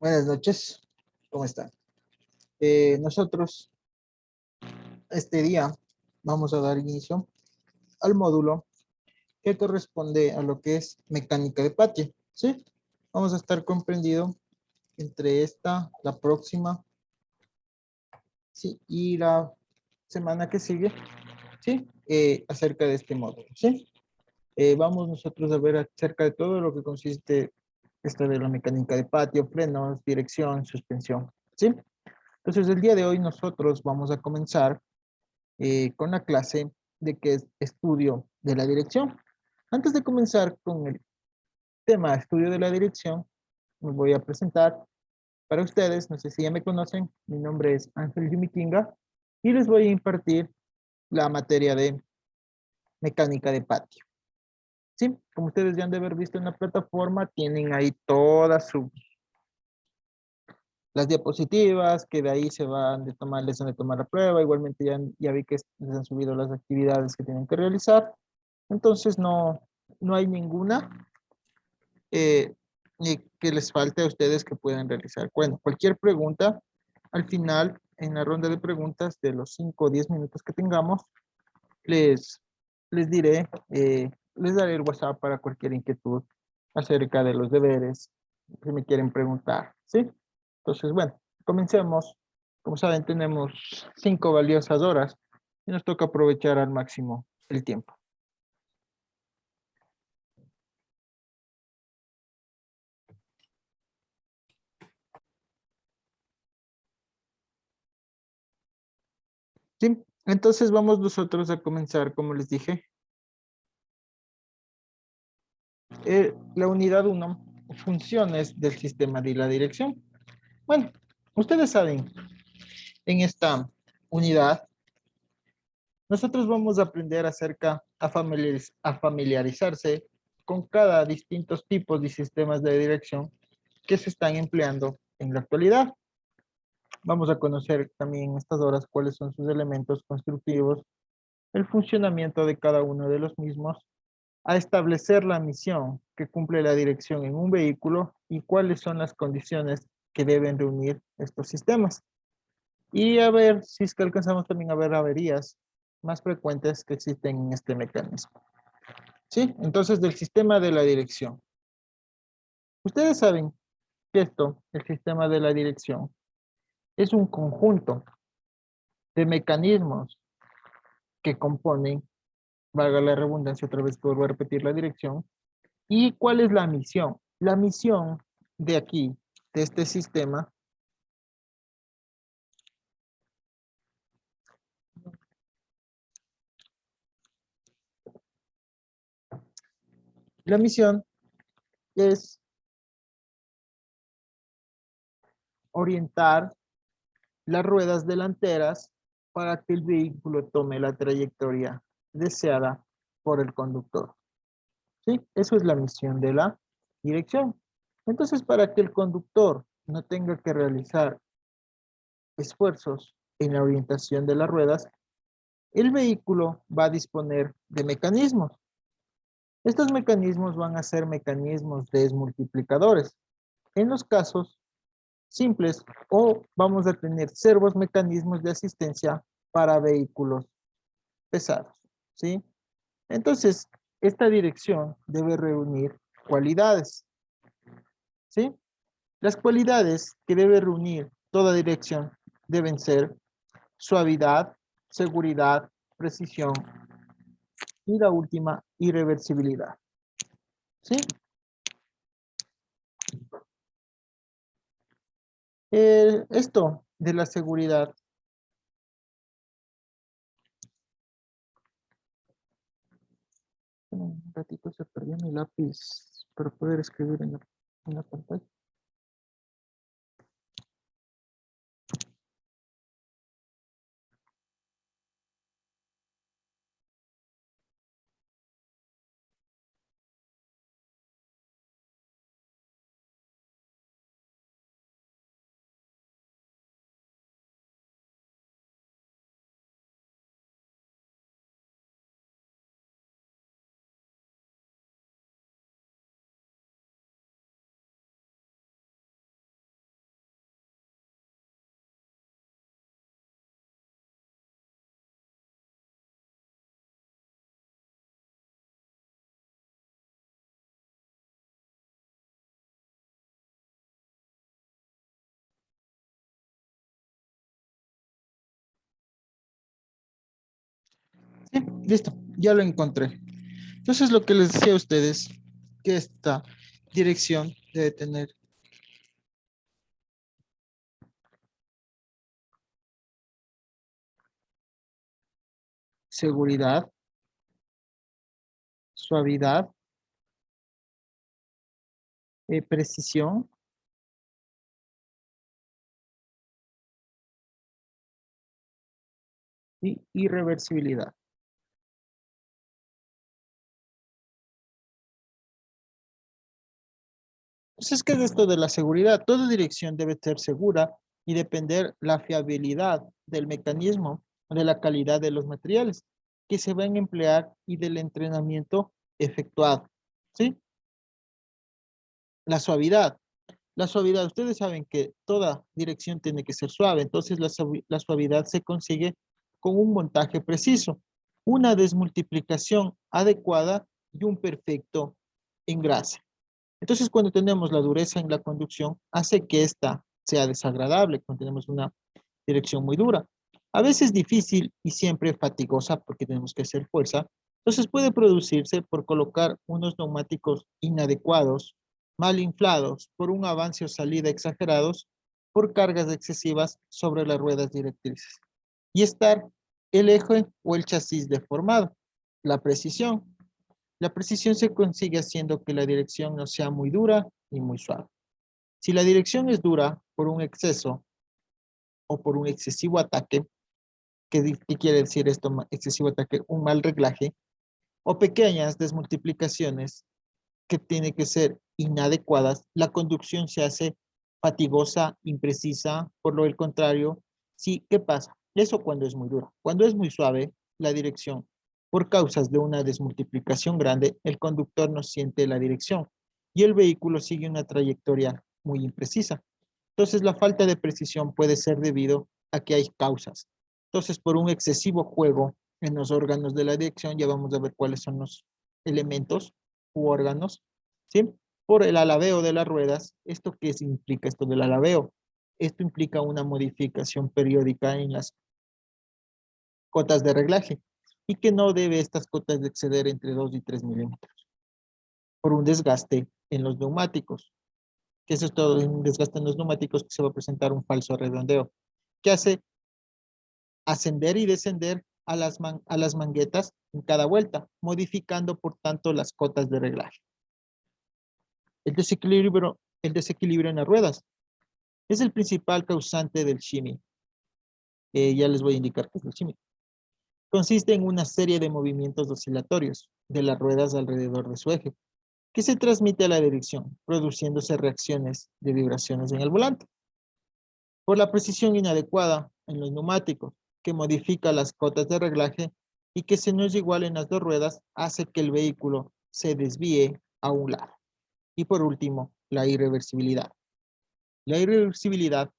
Buenas noches, ¿cómo están? Nosotros este día vamos a dar inicio al módulo que corresponde a lo que es mecánica de patio, ¿sí? Vamos a estar comprendido entre esta, la próxima, ¿sí? Y la semana que sigue, ¿sí? Acerca de este módulo, ¿sí? Vamos nosotros a ver acerca de todo lo que consiste esto de la mecánica de patio, frenos, dirección, suspensión, ¿sí? Entonces, el día de hoy nosotros vamos a comenzar con la clase de que es estudio de la dirección. Antes de comenzar con el tema estudio de la dirección, me voy a presentar para ustedes. No sé si ya me conocen, mi nombre es Ángel Yumikinga y les voy a impartir la materia de mecánica de patio. Sí, como ustedes ya han de haber visto en la plataforma, tienen ahí todas las diapositivas, que de ahí se van de tomar, les han de tomar la prueba. Igualmente ya vi que les han subido las actividades que tienen que realizar. Entonces no hay ninguna eh, que les falte a ustedes que puedan realizar. Bueno, cualquier pregunta, al final, en la ronda de preguntas de los 5 o 10 minutos que tengamos, les, les diré, les daré el WhatsApp para cualquier inquietud acerca de los deberes que me quieren preguntar, ¿sí? Entonces, bueno, comencemos. Como saben, tenemos 5 valiosas horas y nos toca aprovechar al máximo el tiempo. Sí, entonces vamos nosotros a comenzar, como les dije, la unidad uno, funciones del sistema de la dirección. Bueno, ustedes saben, en esta unidad, nosotros vamos a aprender a familiarizarse con cada distintos tipos de sistemas de dirección que se están empleando en la actualidad. Vamos a conocer también en estas horas cuáles son sus elementos constructivos, el funcionamiento de cada uno de los mismos, a establecer la misión que cumple la dirección en un vehículo y cuáles son las condiciones que deben reunir estos sistemas. Y a ver si es que alcanzamos también a ver averías más frecuentes que existen en este mecanismo. ¿Sí? Entonces, del sistema de la dirección. Ustedes saben que el sistema de la dirección, es un conjunto de mecanismos que componen, valga la redundancia, otra vez que vuelvo a repetir la dirección. ¿Y cuál es la misión? La misión de aquí, de este sistema, la misión es orientar las ruedas delanteras para que el vehículo tome la trayectoria deseada por el conductor. ¿Sí? Eso es la misión de la dirección. Entonces, para que el conductor no tenga que realizar esfuerzos en la orientación de las ruedas, el vehículo va a disponer de mecanismos. Estos mecanismos van a ser mecanismos desmultiplicadores. En los casos simples, o vamos a tener servos mecanismos de asistencia para vehículos pesados, ¿sí? Entonces, esta dirección debe reunir cualidades, ¿sí? Las cualidades que debe reunir toda dirección deben ser suavidad, seguridad, precisión y la última, irreversibilidad, ¿sí? Esto de la seguridad, un ratito se perdió mi lápiz para poder escribir en la pantalla. Sí, listo, ya lo encontré. Entonces, lo que les decía a ustedes, que esta dirección debe tener seguridad, suavidad, precisión y irreversibilidad. Entonces, ¿qué es esto de la seguridad? Toda dirección debe ser segura y depender la fiabilidad del mecanismo, de la calidad de los materiales que se van a emplear y del entrenamiento efectuado. ¿Sí? La suavidad. La suavidad, ustedes saben que toda dirección tiene que ser suave, entonces la suavidad se consigue con un montaje preciso, una desmultiplicación adecuada y un perfecto engrase. Entonces, cuando tenemos la dureza en la conducción, hace que ésta sea desagradable cuando tenemos una dirección muy dura. A veces difícil y siempre fatigosa porque tenemos que hacer fuerza. Entonces puede producirse por colocar unos neumáticos inadecuados, mal inflados, por un avance o salida exagerados, por cargas excesivas sobre las ruedas directrices. Y estar el eje o el chasis deformado. La precisión. La precisión se consigue haciendo que la dirección no sea muy dura ni muy suave. Si la dirección es dura por un exceso o por un excesivo ataque, ¿qué quiere decir esto? Excesivo ataque, un mal reglaje, o pequeñas desmultiplicaciones que tienen que ser inadecuadas, la conducción se hace fatigosa, imprecisa, por lo contrario, sí, ¿qué pasa? Eso cuando es muy dura. Cuando es muy suave, la dirección, por causas de una desmultiplicación grande, el conductor no siente la dirección y el vehículo sigue una trayectoria muy imprecisa. Entonces, la falta de precisión puede ser debido a que hay causas. Entonces, por un excesivo juego en los órganos de la dirección, ya vamos a ver cuáles son los elementos u órganos, ¿sí? Por el alabeo de las ruedas. ¿Esto qué implica esto del alabeo? Esto implica una modificación periódica en las cotas de reglaje y que no debe estas cotas de exceder entre 2 y 3 milímetros por un desgaste en los neumáticos, que eso es todo un desgaste en los neumáticos que se va a presentar un falso redondeo, que hace ascender y descender a las manguetas en cada vuelta, modificando por tanto las cotas de reglaje. El desequilibrio en las ruedas es el principal causante del shimmy. Ya les voy a indicar qué es el shimmy. Consiste en una serie de movimientos oscilatorios de las ruedas alrededor de su eje, que se transmite a la dirección, produciéndose reacciones de vibraciones en el volante. Por la precisión inadecuada en los neumáticos, que modifica las cotas de reglaje y que se no es igual en las dos ruedas, hace que el vehículo se desvíe a un lado. Y por último, la irreversibilidad. La irreversibilidad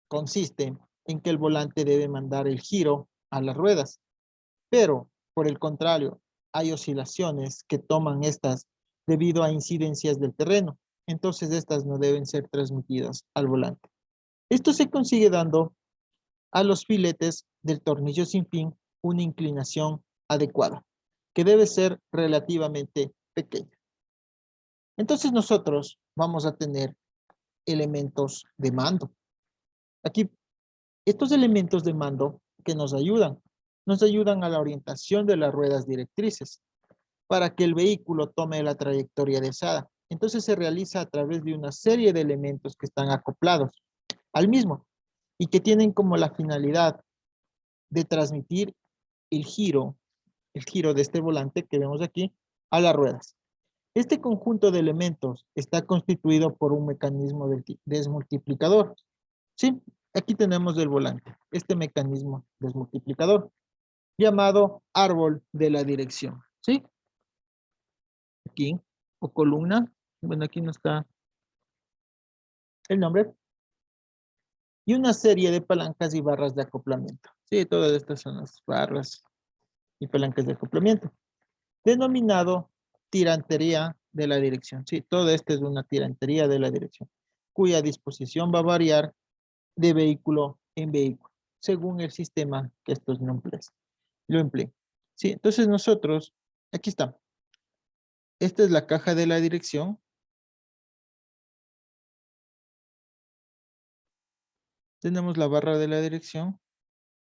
consiste en que el volante debe mandar el giro a las ruedas, pero por el contrario, hay oscilaciones que toman estas debido a incidencias del terreno. Entonces estas no deben ser transmitidas al volante. Esto se consigue dando a los filetes del tornillo sin fin una inclinación adecuada, que debe ser relativamente pequeña. Entonces nosotros vamos a tener elementos de mando. Aquí, estos elementos de mando que nos ayudan a la orientación de las ruedas directrices para que el vehículo tome la trayectoria deseada. Entonces se realiza a través de una serie de elementos que están acoplados al mismo y que tienen como la finalidad de transmitir el giro de este volante que vemos aquí a las ruedas. Este conjunto de elementos está constituido por un mecanismo desmultiplicador. ¿Sí? Aquí tenemos el volante, este mecanismo desmultiplicador, llamado árbol de la dirección. ¿Sí? Aquí, o columna. Bueno, aquí no está el nombre. Y una serie de palancas y barras de acoplamiento. Sí, todas estas son las barras y palancas de acoplamiento. Denominado tirantería de la dirección. Sí, todo esto es una tirantería de la dirección, cuya disposición va a variar de vehículo en vehículo, según el sistema que estos lo empleen. Sí, entonces nosotros, aquí está. Esta es la caja de la dirección. Tenemos la barra de la dirección.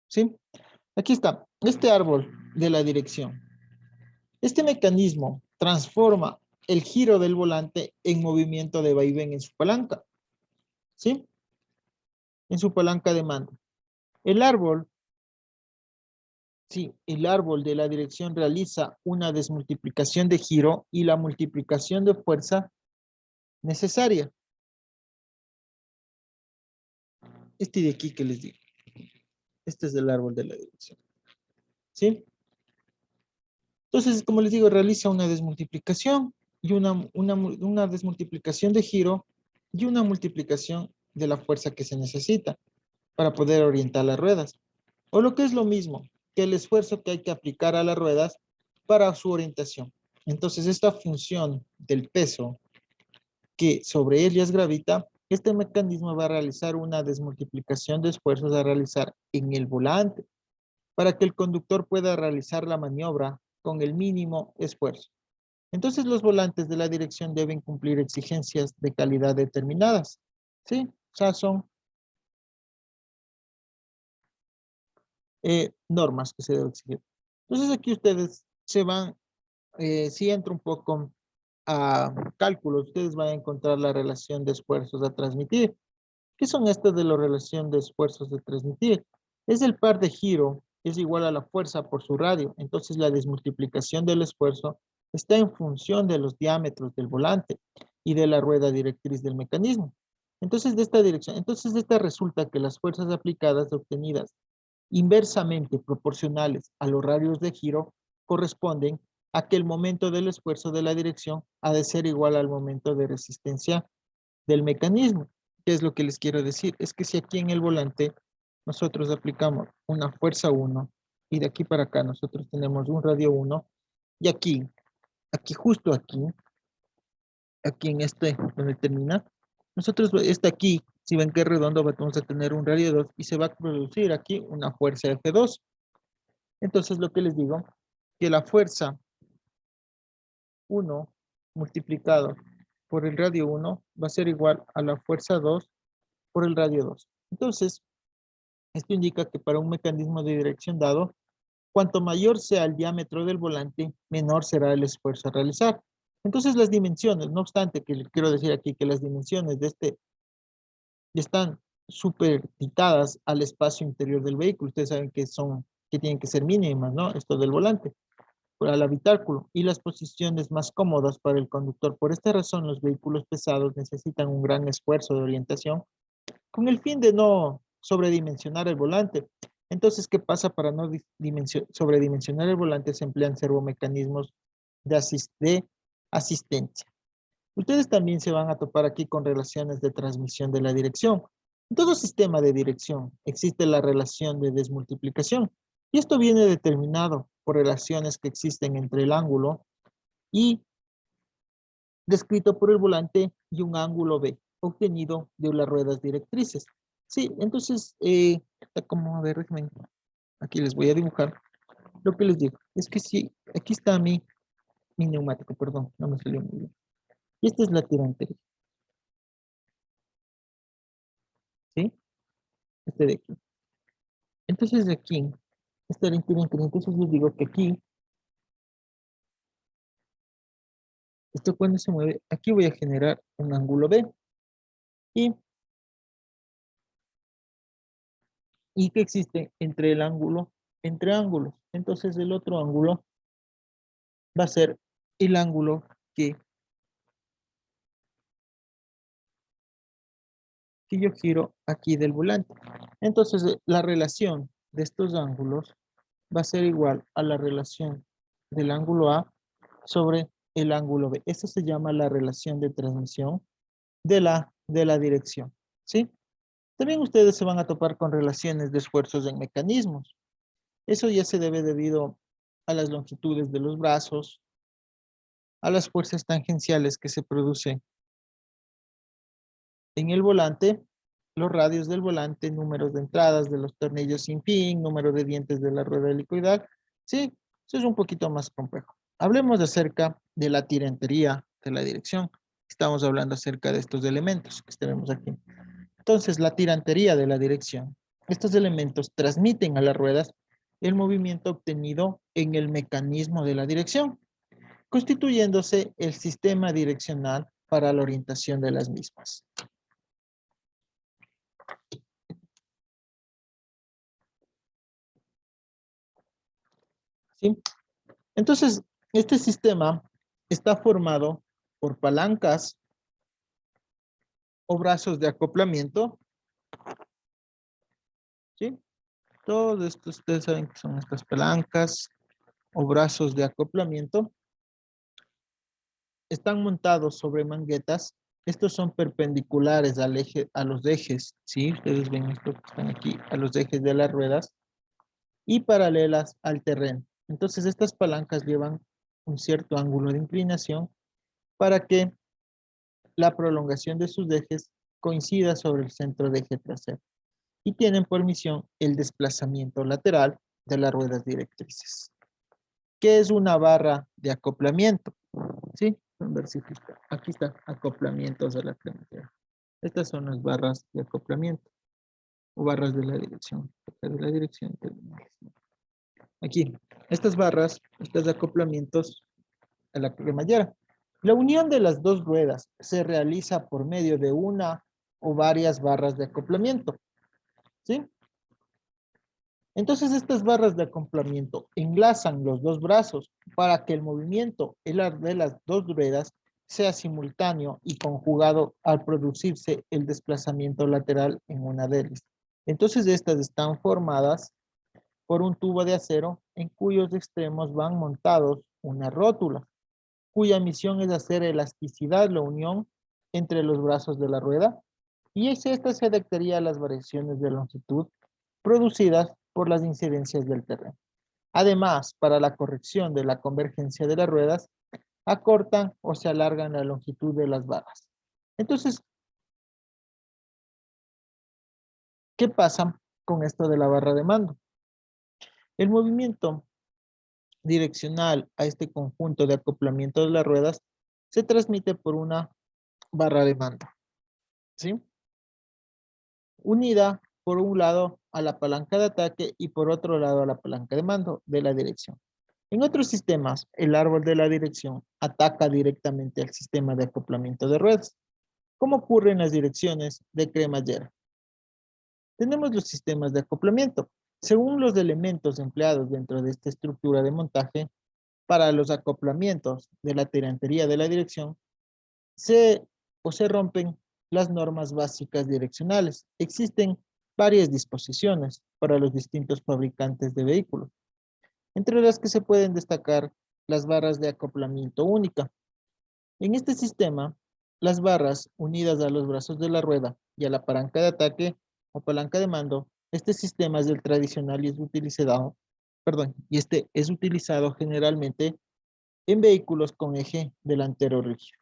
¿Sí? Aquí está. Este árbol de la dirección. Este mecanismo transforma el giro del volante en movimiento de vaivén en su palanca. ¿Sí? En su palanca de mando. El árbol, sí, el árbol de la dirección realiza una desmultiplicación de giro y la multiplicación de fuerza necesaria. Este de aquí que les digo. Este es el árbol de la dirección. ¿Sí? Entonces, como les digo, realiza una desmultiplicación y una desmultiplicación de giro y una multiplicación de la fuerza que se necesita para poder orientar las ruedas. O lo que es lo mismo, que el esfuerzo que hay que aplicar a las ruedas para su orientación. Entonces, esta función del peso que sobre ellas gravita, este mecanismo va a realizar una desmultiplicación de esfuerzos a realizar en el volante para que el conductor pueda realizar la maniobra con el mínimo esfuerzo. Entonces, los volantes de la dirección deben cumplir exigencias de calidad determinadas. ¿Sí? O sea, son normas que se deben exigir. Entonces, aquí ustedes se van, si entro un poco a cálculos, ustedes van a encontrar la relación de esfuerzos a transmitir. ¿Qué son estas de la relación de esfuerzos de transmitir? Es el par de giro, es igual a la fuerza por su radio. Entonces la desmultiplicación del esfuerzo está en función de los diámetros del volante y de la rueda directriz del mecanismo. Entonces de esta dirección, entonces de esta resulta que las fuerzas aplicadas obtenidas inversamente proporcionales a los radios de giro corresponden a que el momento del esfuerzo de la dirección ha de ser igual al momento de resistencia del mecanismo. ¿Qué es lo que les quiero decir? Es que si aquí en el volante nosotros aplicamos una fuerza 1 y de aquí para acá nosotros tenemos un radio 1 y aquí justo aquí en este donde termina, nosotros este aquí, si ven que es redondo, vamos a tener un radio 2 y se va a producir aquí una fuerza F2. Entonces lo que les digo, que la fuerza 1 multiplicado por el radio 1 va a ser igual a la fuerza 2 por el radio 2. Entonces, esto indica que para un mecanismo de dirección dado, cuanto mayor sea el diámetro del volante, menor será el esfuerzo a realizar. Entonces, las dimensiones, no obstante que les quiero decir aquí que las dimensiones de este están superditadas al espacio interior del vehículo. Ustedes saben que tienen que ser mínimas, ¿no? Esto del volante, al habitáculo y las posiciones más cómodas para el conductor. Por esta razón, los vehículos pesados necesitan un gran esfuerzo de orientación con el fin de no sobredimensionar el volante. Entonces, ¿qué pasa para no sobredimensionar el volante? Se emplean servomecanismos de asistencia. Ustedes también se van a topar aquí con relaciones de transmisión de la dirección. En todo sistema de dirección existe la relación de desmultiplicación y esto viene determinado por relaciones que existen entre el ángulo y descrito por el volante y un ángulo B obtenido de las ruedas directrices. Sí, entonces, como a ver, aquí les voy a dibujar. Lo que les digo es que si aquí está mi neumático, perdón, no me salió muy bien. Y esta es la tira anterior, ¿sí? Este de aquí. Entonces de aquí, esta es la tira anterior. Entonces les digo que aquí, esto cuando se mueve, aquí voy a generar un ángulo B. Y, y que existe entre el ángulo, entre ángulos. Entonces el otro ángulo va a ser el ángulo que yo giro aquí del volante. Entonces, la relación de estos ángulos va a ser igual a la relación del ángulo A sobre el ángulo B. Esto se llama la relación de transmisión de la dirección, ¿sí? También ustedes se van a topar con relaciones de esfuerzos en mecanismos. Eso ya se debe debido a las longitudes de los brazos, a las fuerzas tangenciales que se producen en el volante, los radios del volante, números de entradas de los tornillos sin fin, número de dientes de la rueda helicoidal. Sí, Eso es un poquito más complejo. Hablemos acerca de la tirantería de la dirección. Estamos hablando acerca de estos elementos que tenemos aquí. Entonces, la tirantería de la dirección. Estos elementos transmiten a las ruedas el movimiento obtenido en el mecanismo de la dirección, constituyéndose el sistema direccional para la orientación de las mismas. ¿Sí? Entonces, este sistema está formado por palancas o brazos de acoplamiento, ¿sí? Todos estos, ustedes saben que son estas palancas o brazos de acoplamiento. Están montados sobre manguetas. Estos son perpendiculares al eje, a los ejes, ¿sí? Ustedes ven esto que están aquí, a los ejes de las ruedas y paralelas al terreno. Entonces, estas palancas llevan un cierto ángulo de inclinación para que la prolongación de sus ejes coincida sobre el centro de eje trasero y tienen por misión el desplazamiento lateral de las ruedas directrices. ¿Qué es una barra de acoplamiento? ¿Sí? A ver si aquí está, acoplamientos de la cremallera. Estas son las barras de acoplamiento o barras de la dirección. De la dirección terminales. Aquí, estas barras, estos acoplamientos a la cremallera. La unión de las dos ruedas se realiza por medio de una o varias barras de acoplamiento. ¿Sí? Entonces estas barras de acoplamiento enlazan los dos brazos para que el movimiento de las dos ruedas sea simultáneo y conjugado al producirse el desplazamiento lateral en una de ellas. Entonces estas están formadas por un tubo de acero en cuyos extremos van montados una rótula, cuya misión es hacer elasticidad la unión entre los brazos de la rueda, y esta se adaptaría a las variaciones de longitud producidas por las incidencias del terreno. Además, para la corrección de la convergencia de las ruedas, acortan o se alargan la longitud de las barras. Entonces, ¿qué pasa con esto de la barra de mando? El movimiento direccional a este conjunto de acoplamiento de las ruedas se transmite por una barra de mando, ¿sí? Unida por un lado a la palanca de ataque y por otro lado a la palanca de mando de la dirección. En otros sistemas, el árbol de la dirección ataca directamente al sistema de acoplamiento de ruedas, como ocurre en las direcciones de cremallera. Tenemos los sistemas de acoplamiento. Según los elementos empleados dentro de esta estructura de montaje, para los acoplamientos de la tirantería de la dirección, se rompen las normas básicas direccionales. Existen varias disposiciones para los distintos fabricantes de vehículos, entre las que se pueden destacar las barras de acoplamiento única. En este sistema, las barras unidas a los brazos de la rueda y a la palanca de ataque o palanca de mando, este sistema es el tradicional y es utilizado, este es utilizado generalmente en vehículos con eje delantero rígido.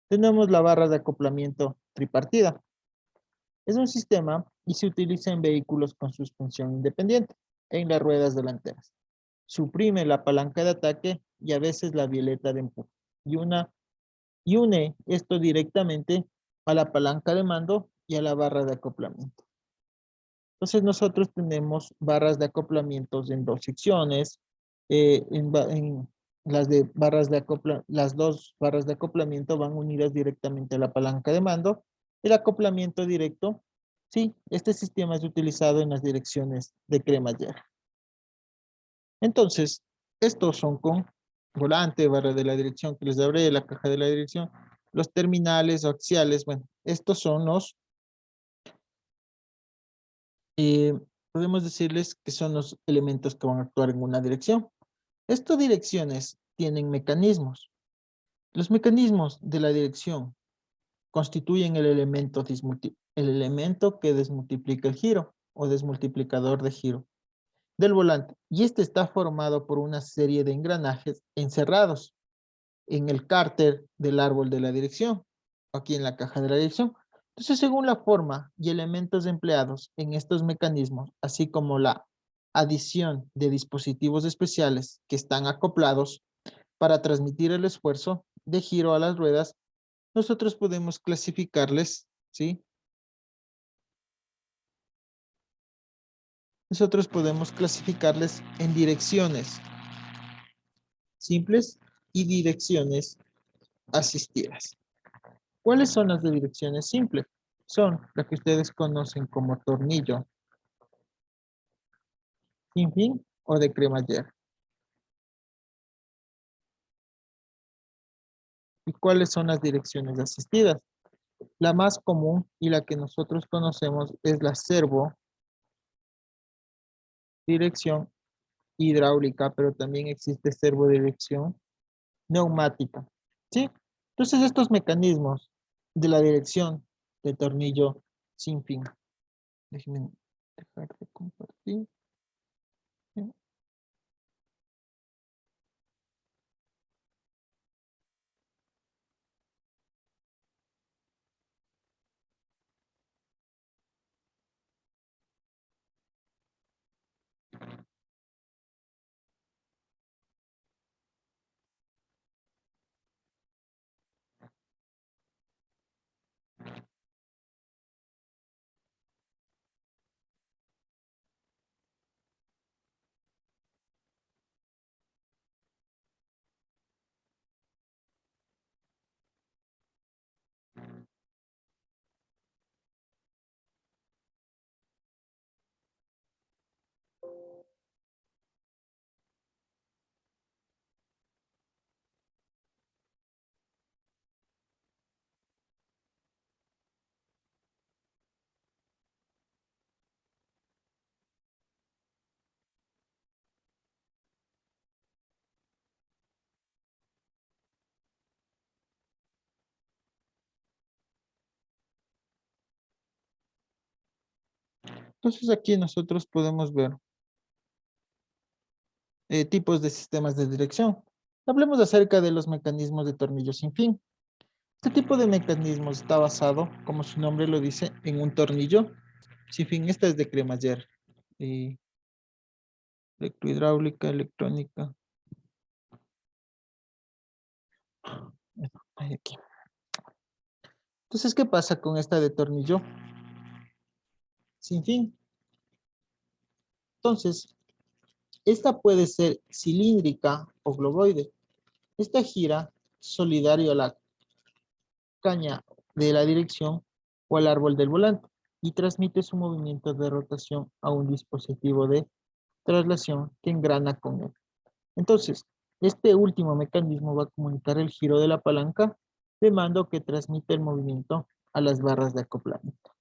Tenemos la barra de acoplamiento tripartida. Es un sistema y se utiliza en vehículos con suspensión independiente en las ruedas delanteras. Suprime la palanca de ataque y a veces la violeta de empuje y une esto directamente a la palanca de mando y a la barra de acoplamiento. Entonces nosotros tenemos barras de acoplamientos en dos secciones, en las las dos barras de acoplamiento van unidas directamente a la palanca de mando. El acoplamiento directo, sí, este sistema es utilizado en las direcciones de cremallera. Entonces, estos son con volante, barra de la dirección que les hablé, la caja de la dirección, los terminales axiales, bueno, estos son los, eh, podemos decirles que son los elementos que van a actuar en una dirección. Estas direcciones tienen mecanismos. Los mecanismos de la dirección constituyen el elemento que desmultiplica el giro o desmultiplicador de giro del volante. Y este está formado por una serie de engranajes encerrados en el cárter del árbol de la dirección, aquí en la caja de la dirección. Entonces, según la forma y elementos empleados en estos mecanismos, así como la adición de dispositivos especiales que están acoplados para transmitir el esfuerzo de giro a las ruedas, nosotros podemos clasificarles, ¿sí? Nosotros podemos clasificarles en direcciones simples y direcciones asistidas. ¿Cuáles son las de direcciones simples? Son las que ustedes conocen como tornillo sin fin o de cremallera. ¿Y cuáles son las direcciones asistidas? La más común y la que nosotros conocemos es la servo dirección hidráulica, pero también existe servo dirección neumática, ¿sí? Entonces estos mecanismos de la dirección de tornillo sin fin. Déjenme dejar de compartir. Entonces aquí nosotros podemos ver tipos de sistemas de dirección. Hablemos acerca de los mecanismos de tornillo sin fin. Este tipo de mecanismos está basado, como su nombre lo dice, en un tornillo sin fin. Esta es de cremallera. Y electrohidráulica, electrónica. Bueno, hay aquí. Entonces, ¿qué pasa con esta de tornillo sin fin? Entonces, esta puede ser cilíndrica o globoide. Esta gira solidario a la caña de la dirección o al árbol del volante y transmite su movimiento de rotación a un dispositivo de traslación que engrana con él. Entonces, este último mecanismo va a comunicar el giro de la palanca de mando que transmite el movimiento a las barras de acoplamiento.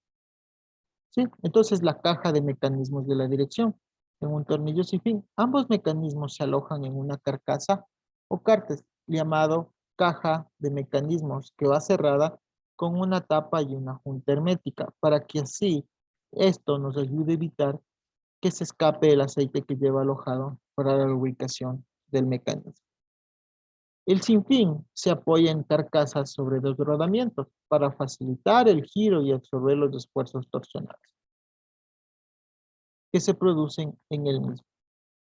¿Sí? Entonces, la caja de mecanismos de la dirección en un tornillo sin fin. Ambos mecanismos se alojan en una carcasa o cárter llamado caja de mecanismos que va cerrada con una tapa y una junta hermética para que así esto nos ayude a evitar que se escape el aceite que lleva alojado para la ubicación del mecanismo. El sinfín se apoya en carcasas sobre dos rodamientos para facilitar el giro y absorber los esfuerzos torsionales que se producen en el mismo.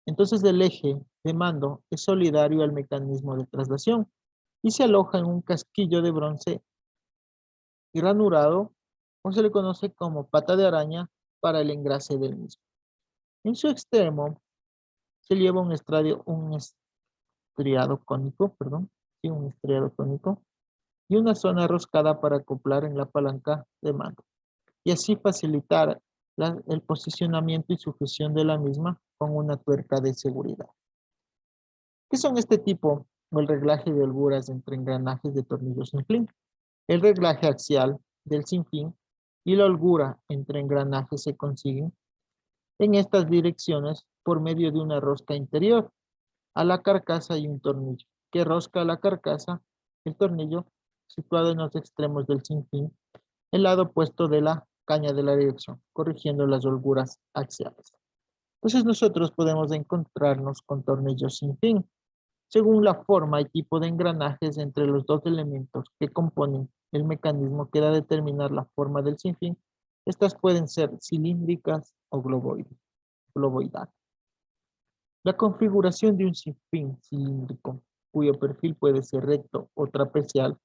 Entonces el eje de mando es solidario al mecanismo de traslación y se aloja en un casquillo de bronce granulado o se le conoce como pata de araña para el engrase del mismo. En su extremo se lleva un estriado cónico, perdón, sí, un estriado cónico y una zona roscada para acoplar en la palanca de mando y así facilitar el posicionamiento y sujeción de la misma con una tuerca de seguridad. ¿Qué son este tipo o el reglaje de holguras entre engranajes de tornillos sin fin? El reglaje axial del sinfín y la holgura entre engranajes se consiguen en estas direcciones por medio de una rosca interior a la carcasa y un tornillo que rosca a la carcasa el tornillo situado en los extremos del sinfín, el lado opuesto de la caña de la dirección, corrigiendo las holguras axiales. Entonces nosotros podemos encontrarnos con tornillos sin fin, según la forma y tipo de engranajes entre los dos elementos que componen el mecanismo que da a determinar la forma del sinfín. Estas pueden ser cilíndricas o globoidales. La configuración de un sinfín cilíndrico, cuyo perfil puede ser recto o trapezial,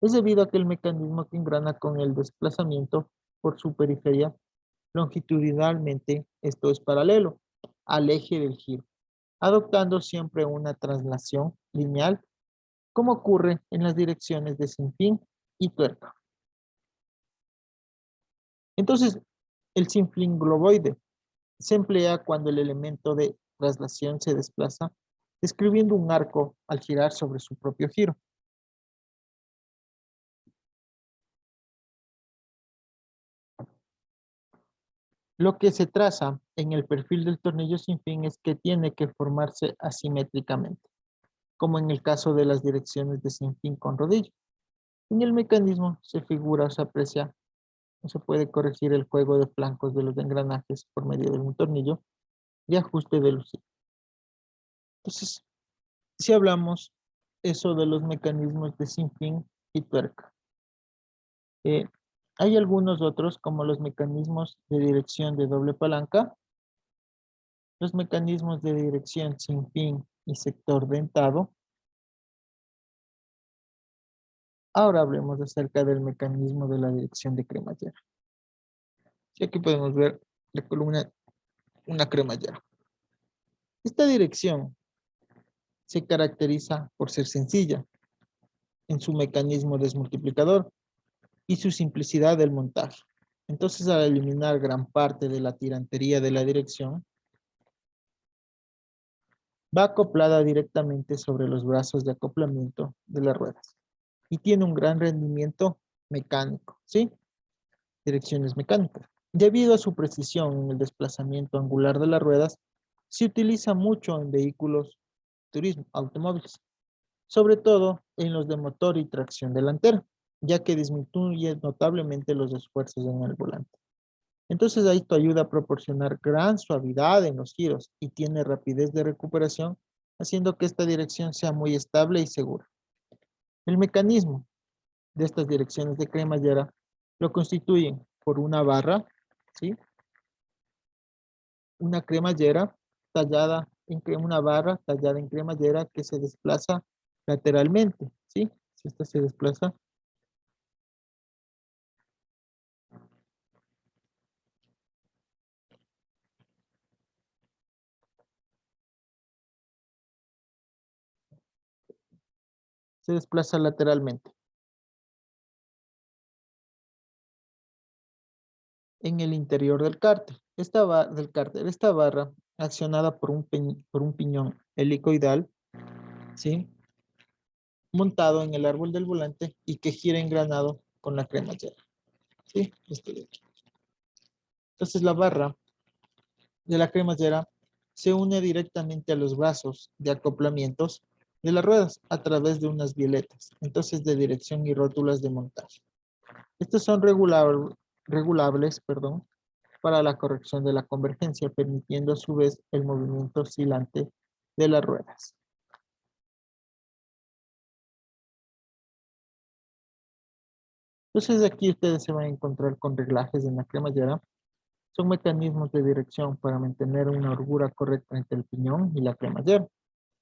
es debido a que el mecanismo que engrana con el desplazamiento por su periferia longitudinalmente, esto es paralelo al eje del giro, adoptando siempre una traslación lineal, como ocurre en las direcciones de sinfín y tuerca. Entonces, el sinfín globoide se emplea cuando el elemento de traslación se desplaza, describiendo un arco al girar sobre su propio giro. Lo que se traza en el perfil del tornillo sin fin es que tiene que formarse asimétricamente, como en el caso de las direcciones de sin fin con rodillo. En el mecanismo se figura o se aprecia o se puede corregir el juego de flancos de los engranajes por medio de un tornillo de ajuste de velocidad. Entonces, si hablamos eso de los mecanismos de sin fin y tuerca. Eh, hay algunos otros como los mecanismos de dirección de doble palanca, los mecanismos de dirección sin fin y sector dentado. Ahora hablemos acerca del mecanismo de la dirección de cremallera. Y aquí podemos ver la columna, una cremallera. Esta dirección se caracteriza por ser sencilla en su mecanismo desmultiplicador y su simplicidad del montaje. Entonces, al eliminar gran parte de la tirantería de la dirección, va acoplada directamente sobre los brazos de acoplamiento de las ruedas y tiene un gran rendimiento mecánico, ¿sí? Direcciones mecánicas. Debido a su precisión en el desplazamiento angular de las ruedas, se utiliza mucho en vehículos turismo, automóviles, sobre todo en los de motor y tracción delantera, ya que disminuye notablemente los esfuerzos en el volante. Entonces, esto ayuda a proporcionar gran suavidad en los giros y tiene rapidez de recuperación, haciendo que esta dirección sea muy estable y segura. El mecanismo de estas direcciones de cremallera lo constituyen por una barra, ¿sí? Una cremallera tallada una barra tallada en cremallera que se desplaza lateralmente, ¿sí? Si esta se desplaza, se desplaza lateralmente en el interior del cárter. Esta barra, accionada por un piñón helicoidal, ¿sí? Montado en el árbol del volante y que gira engranado con la cremallera, ¿sí? Este de aquí. Entonces la barra de la cremallera se une directamente a los brazos de acoplamientos de las ruedas a través de unas violetas, entonces de dirección y rótulas de montaje. Estos son regulables, perdón, para la corrección de la convergencia, permitiendo a su vez el movimiento oscilante de las ruedas. Entonces aquí ustedes se van a encontrar con reglajes en la cremallera. Son mecanismos de dirección para mantener una holgura correcta entre el piñón y la cremallera,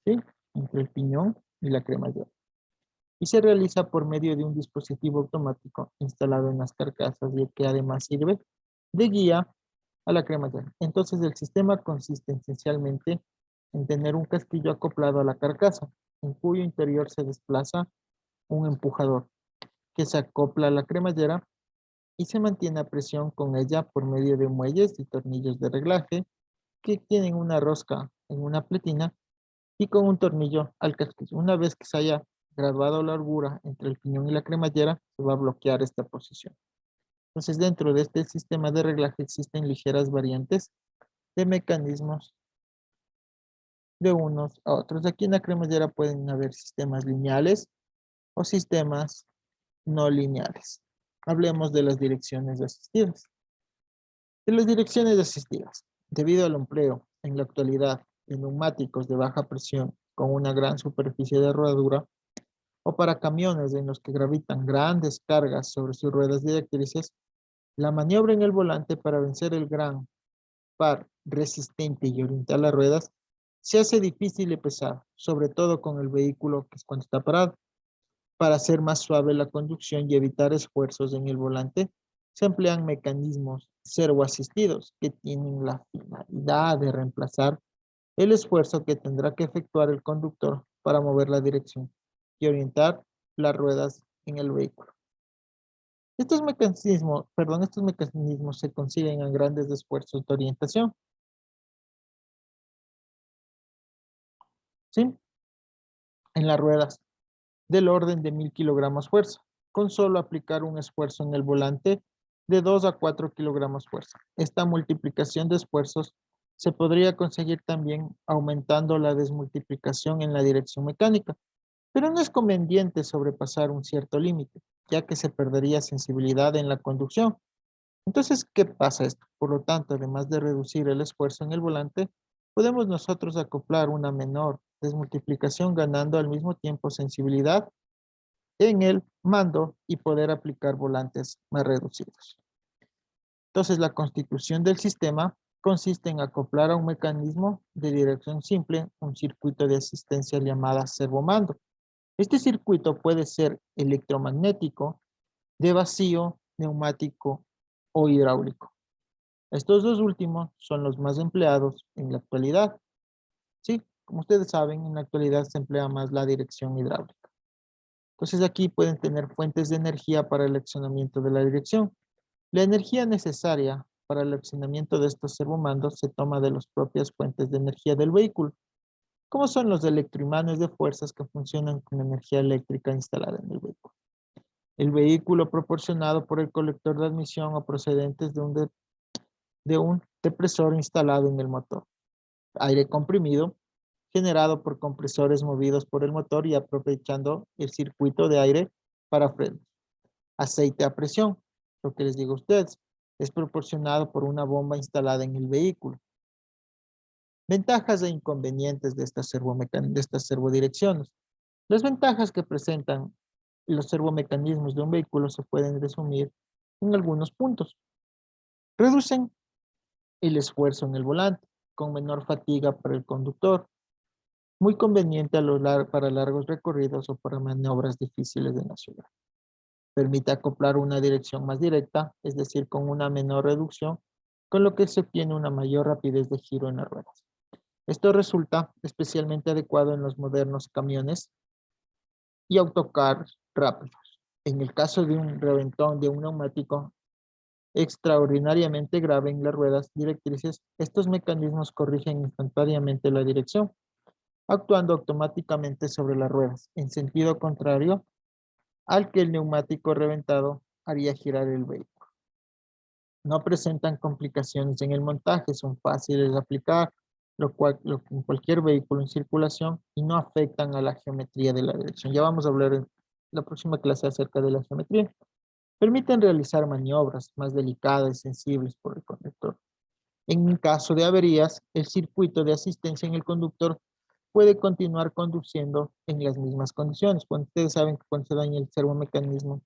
¿sí? Entre el piñón y la cremallera. Y se realiza por medio de un dispositivo automático instalado en las carcasas y que además sirve de guía a la cremallera. Entonces el sistema consiste esencialmente en tener un casquillo acoplado a la carcasa, en cuyo interior se desplaza un empujador que se acopla a la cremallera y se mantiene a presión con ella por medio de muelles y tornillos de reglaje que tienen una rosca en una pletina y con un tornillo al casquillo. Una vez que se haya graduado la holgura entre el piñón y la cremallera, se va a bloquear esta posición. Entonces, dentro de este sistema de reglaje existen ligeras variantes de mecanismos de unos a otros. Aquí en la cremallera pueden haber sistemas lineales o sistemas no lineales. Hablemos de las direcciones asistidas. De las direcciones asistidas, debido al empleo en la actualidad de neumáticos de baja presión con una gran superficie de rodadura, o para camiones en los que gravitan grandes cargas sobre sus ruedas directrices, la maniobra en el volante para vencer el gran par resistente y orientar las ruedas se hace difícil y pesado, sobre todo con el vehículo que es cuando está parado. Para hacer más suave la conducción y evitar esfuerzos en el volante, se emplean mecanismos servoasistidos que tienen la finalidad de reemplazar el esfuerzo que tendrá que efectuar el conductor para mover la dirección y orientar las ruedas en el vehículo. Estos mecanismos se consiguen a grandes esfuerzos de orientación, ¿sí? En las ruedas, del orden de 1000 kilogramos fuerza, con solo aplicar un esfuerzo en el volante de 2 a 4 kilogramos fuerza. Esta multiplicación de esfuerzos se podría conseguir también aumentando la desmultiplicación en la dirección mecánica, pero no es conveniente sobrepasar un cierto límite, ya que se perdería sensibilidad en la conducción. Entonces, ¿qué pasa esto? Por lo tanto, además de reducir el esfuerzo en el volante, podemos nosotros acoplar una menor desmultiplicación ganando al mismo tiempo sensibilidad en el mando y poder aplicar volantes más reducidos. Entonces, la constitución del sistema consiste en acoplar a un mecanismo de dirección simple un circuito de asistencia llamada servomando. Este circuito puede ser electromagnético, de vacío, neumático o hidráulico. Estos dos últimos son los más empleados en la actualidad. Sí, como ustedes saben, en la actualidad se emplea más la dirección hidráulica. Entonces aquí pueden tener fuentes de energía para el accionamiento de la dirección. La energía necesaria para el accionamiento de estos servomandos se toma de las propias fuentes de energía del vehículo, como son los electroimanes de fuerzas que funcionan con energía eléctrica instalada en el vehículo. El vehículo proporcionado por el colector de admisión o procedentes de un depresor instalado en el motor. Aire comprimido, generado por compresores movidos por el motor y aprovechando el circuito de aire para frenos. Aceite a presión, lo que les digo a ustedes, es proporcionado por una bomba instalada en el vehículo. Ventajas e inconvenientes de estas servodirecciones. Las ventajas que presentan los servomecanismos de un vehículo se pueden resumir en algunos puntos. Reducen el esfuerzo en el volante, con menor fatiga para el conductor, muy conveniente para largos recorridos o para maniobras difíciles en la ciudad. Permite acoplar una dirección más directa, es decir, con una menor reducción, con lo que se obtiene una mayor rapidez de giro en las ruedas. Esto resulta especialmente adecuado en los modernos camiones y autocars rápidos. En el caso de un reventón de un neumático extraordinariamente grave en las ruedas directrices, estos mecanismos corrigen instantáneamente la dirección, actuando automáticamente sobre las ruedas, en sentido contrario al que el neumático reventado haría girar el vehículo. No presentan complicaciones en el montaje, son fáciles de aplicar, lo cual en cualquier vehículo en circulación y no afectan a la geometría de la dirección. Ya vamos a hablar en la próxima clase acerca de la geometría. Permiten realizar maniobras más delicadas y sensibles por el conductor. En caso de averías, el circuito de asistencia en el conductor puede continuar conduciendo en las mismas condiciones. Cuando ustedes saben que cuando se daña el servomecanismo,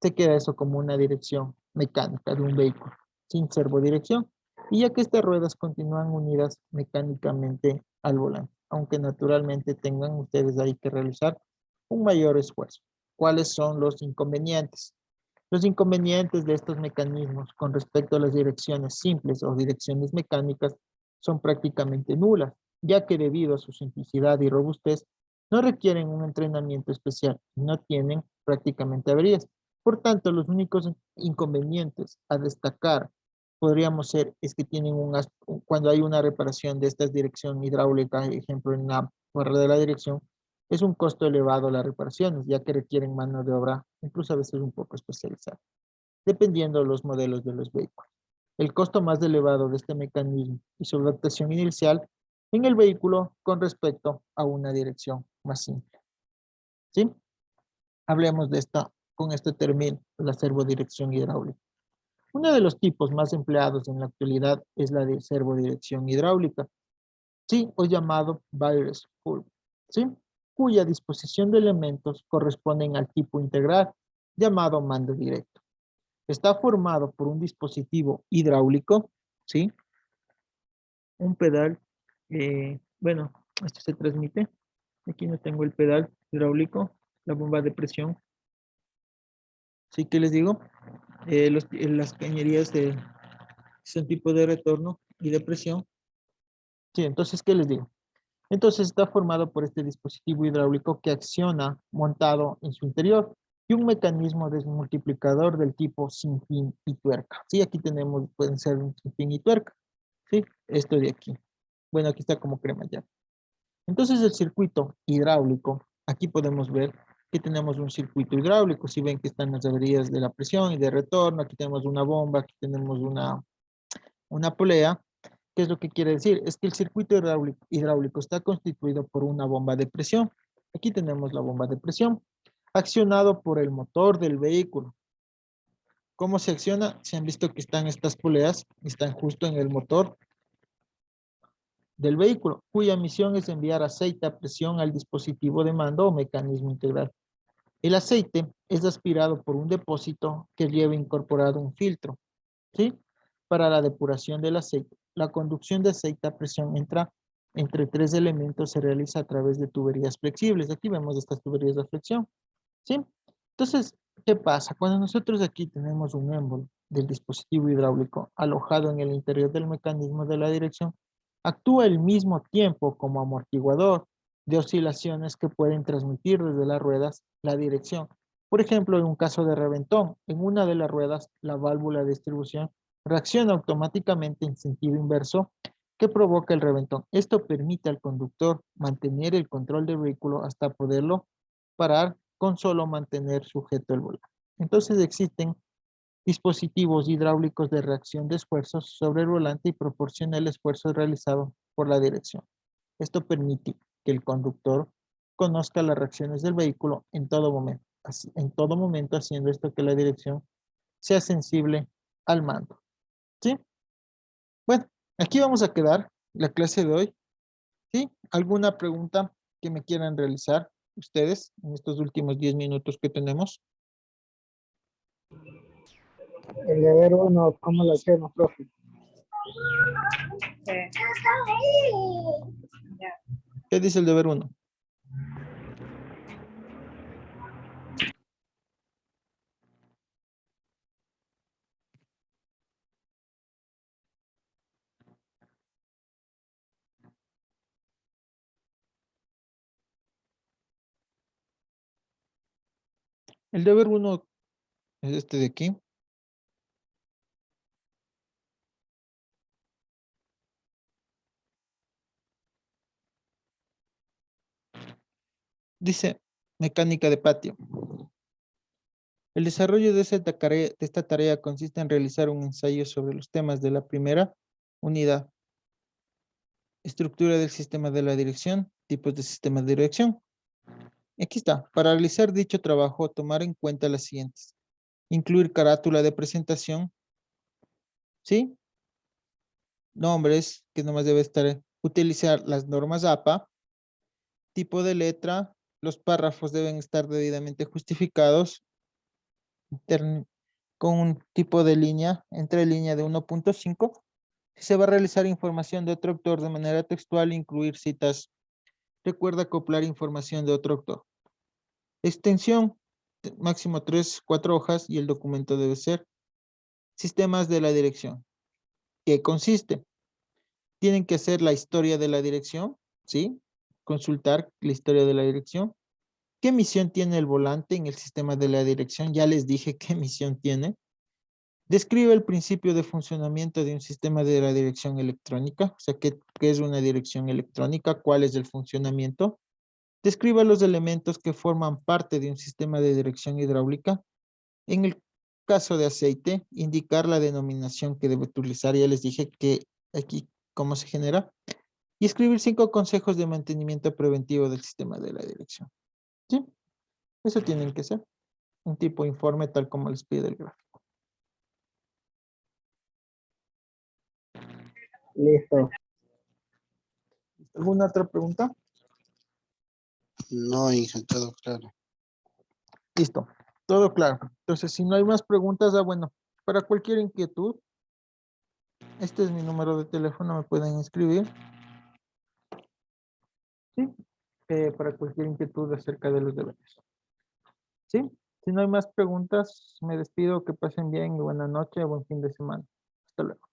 se queda eso como una dirección mecánica de un vehículo, sin servodirección, y ya que estas ruedas continúan unidas mecánicamente al volante, aunque naturalmente tengan ustedes ahí que realizar un mayor esfuerzo. ¿Cuáles son los inconvenientes? Los inconvenientes de estos mecanismos con respecto a las direcciones simples o direcciones mecánicas son prácticamente nulas, ya que debido a su simplicidad y robustez no requieren un entrenamiento especial y no tienen prácticamente averías. Por tanto, los únicos inconvenientes a destacar podríamos ser es que tienen cuando hay una reparación de esta dirección hidráulica, ejemplo en la barra de la dirección, es un costo elevado las reparaciones, ya que requieren mano de obra, incluso a veces un poco especializada, dependiendo de los modelos de los vehículos. El costo más elevado de este mecanismo y su adaptación inicial en el vehículo con respecto a una dirección más simple. ¿Sí? Hablemos de con este término, la servodirección hidráulica. Uno de los tipos más empleados en la actualidad es la de servodirección hidráulica, ¿sí? O llamado Byres Pull, ¿sí? Cuya disposición de elementos corresponden al tipo integral llamado mando directo. Está formado por un dispositivo hidráulico, ¿sí? Un pedal Bueno, esto se transmite. Aquí no tengo el pedal hidráulico, la bomba de presión. Sí que les digo, las cañerías son tipo de retorno y de presión. Sí, entonces, ¿qué les digo? Entonces está formado por este dispositivo hidráulico que acciona montado en su interior y un mecanismo desmultiplicador del tipo sin fin y tuerca. Sí, aquí tenemos, pueden ser un sin fin y tuerca. Sí, esto de aquí. Bueno, aquí está como crema ya. Entonces el circuito hidráulico, aquí podemos ver que tenemos un circuito hidráulico. Si ven que están las averías de la presión y de retorno, aquí tenemos una bomba, aquí tenemos una polea. ¿Qué es lo que quiere decir? Es que el circuito hidráulico está constituido por una bomba de presión. Aquí tenemos la bomba de presión, accionado por el motor del vehículo. ¿Cómo se acciona? Se han visto que están estas poleas, están justo en el motor del vehículo, cuya misión es enviar aceite a presión al dispositivo de mando o mecanismo integral. El aceite es aspirado por un depósito que lleva incorporado un filtro, ¿sí? Para la depuración del aceite. La conducción de aceite a presión entre tres elementos se realiza a través de tuberías flexibles. Aquí vemos estas tuberías de flexión, ¿sí? Entonces, ¿qué pasa? Cuando nosotros aquí tenemos un émbolo del dispositivo hidráulico alojado en el interior del mecanismo de la dirección, actúa al mismo tiempo como amortiguador de oscilaciones que pueden transmitir desde las ruedas la dirección. Por ejemplo, en un caso de reventón, en una de las ruedas, la válvula de distribución reacciona automáticamente en sentido inverso que provoca el reventón. Esto permite al conductor mantener el control del vehículo hasta poderlo parar con solo mantener sujeto el volante. Entonces existen dispositivos hidráulicos de reacción de esfuerzos sobre el volante y proporciona el esfuerzo realizado por la dirección. Esto permite que el conductor conozca las reacciones del vehículo en todo momento haciendo esto que la dirección sea sensible al mando. ¿Sí? Bueno, aquí vamos a quedar la clase de hoy. ¿Sí? ¿Alguna pregunta que me quieran realizar ustedes en estos últimos 10 minutos que tenemos? El deber uno, ¿cómo lo hacemos, profe? Sí. Ya. ¿Qué dice el deber 1? El deber 1 es este de aquí. Dice mecánica de patio. El desarrollo de esta tarea consiste en realizar un ensayo sobre los temas de la primera unidad. Estructura del sistema de la dirección, tipos de sistemas de dirección. Aquí está. Para realizar dicho trabajo, tomar en cuenta las siguientes. Incluir carátula de presentación. ¿Sí? Nombres, que nomás debe estar. Utilizar las normas APA. Tipo de letra. Los párrafos deben estar debidamente justificados. Con un tipo de línea, entre línea de 1.5. Si se va a realizar información de otro autor de manera textual, incluir citas. Recuerda acoplar información de otro autor. Extensión, máximo 3, 4 hojas y el documento debe ser. Sistemas de la dirección. ¿Qué consiste? Tienen que hacer la historia de la dirección, ¿sí? Consultar la historia de la dirección. ¿Qué misión tiene el volante en el sistema de la dirección? Ya les dije qué misión tiene. Describe el principio de funcionamiento de un sistema de la dirección electrónica, o sea, ¿qué es una dirección electrónica? ¿Cuál es el funcionamiento? Describa los elementos que forman parte de un sistema de dirección hidráulica. En el caso de aceite, indicar la denominación que debe utilizar. Ya les dije que aquí cómo se genera. Y escribir 5 consejos de mantenimiento preventivo del sistema de la dirección. ¿Sí? Eso tienen que ser. Un tipo de informe tal como les pide el gráfico. Listo. ¿Alguna otra pregunta? No, hija, todo claro. Listo. Todo claro. Entonces, si no hay más preguntas, bueno, para cualquier inquietud, este es mi número de teléfono, me pueden escribir. ¿sí? Para cualquier inquietud acerca de los deberes. ¿Sí? Si no hay más preguntas, me despido. Que pasen bien y buena noche, buen fin de semana. Hasta luego.